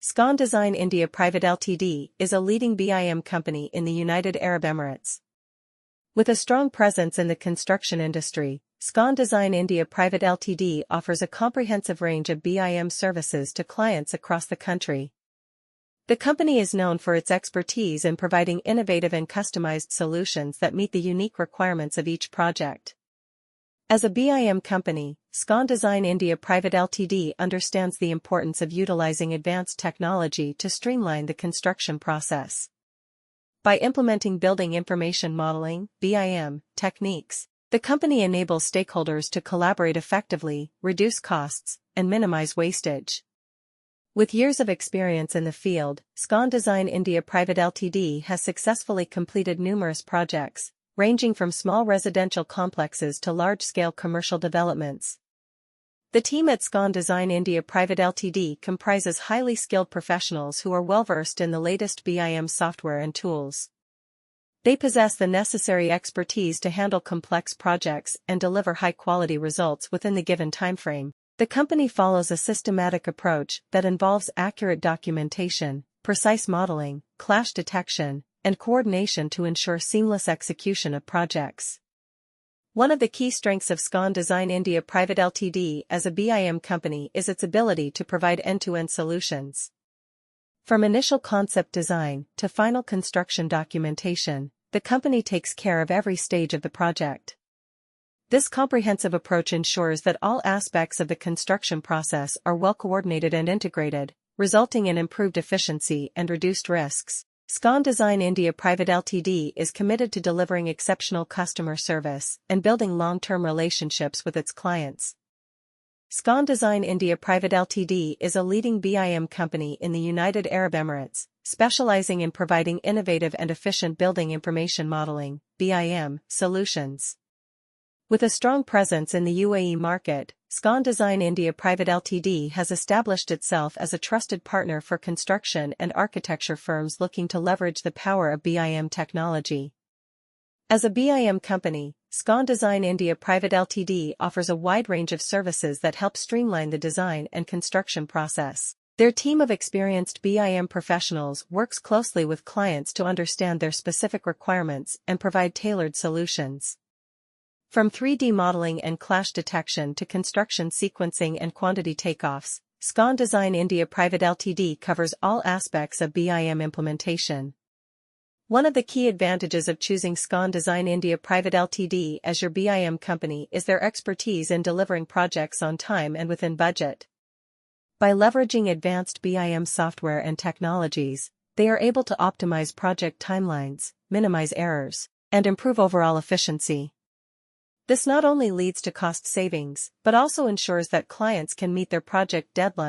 Scon Design India Private Ltd is a leading BIM company in the United Arab Emirates. With a strong presence in the construction industry, Scon Design India Private Ltd offers a comprehensive range of BIM services to clients across the country. The company is known for its expertise in providing innovative and customized solutions that meet the unique requirements of each project. As a BIM company, Scon Design India Private Ltd understands the importance of utilizing advanced technology to streamline the construction process. By implementing building information modeling (BIM) techniques, the company enables stakeholders to collaborate effectively, reduce costs, and minimize wastage. With years of experience in the field, Scon Design India Private Ltd has successfully completed numerous projects, ranging from small residential complexes to large-scale commercial developments. The team at Scon Design India Private Ltd comprises highly skilled professionals who are well-versed in the latest BIM software and tools. They possess the necessary expertise to handle complex projects and deliver high-quality results within the given timeframe. The company follows a systematic approach that involves accurate documentation, precise modeling, clash detection, and coordination to ensure seamless execution of projects. One of the key strengths of Scon Design India Private Ltd as a BIM company is its ability to provide end-to-end solutions. From initial concept design to final construction documentation, the company takes care of every stage of the project. This comprehensive approach ensures that all aspects of the construction process are well coordinated and integrated, resulting in improved efficiency and reduced risks. Scon Design India Private Ltd is committed to delivering exceptional customer service and building long-term relationships with its clients. Scon Design India Private Ltd is a leading BIM company in the United Arab Emirates, specializing in providing innovative and efficient building information modeling (BIM) solutions. With a strong presence in the UAE market, Scon Design India Private Ltd has established itself as a trusted partner for construction and architecture firms looking to leverage the power of BIM technology. As a BIM company, Scon Design India Private Ltd offers a wide range of services that help streamline the design and construction process. Their team of experienced BIM professionals works closely with clients to understand their specific requirements and provide tailored solutions. From 3D modeling and clash detection to construction sequencing and quantity takeoffs, Scon Design India Private Ltd covers all aspects of BIM implementation. One of the key advantages of choosing Scon Design India Private Ltd as your BIM company is their expertise in delivering projects on time and within budget. By leveraging advanced BIM software and technologies, they are able to optimize project timelines, minimize errors, and improve overall efficiency. This not only leads to cost savings, but also ensures that clients can meet their project deadlines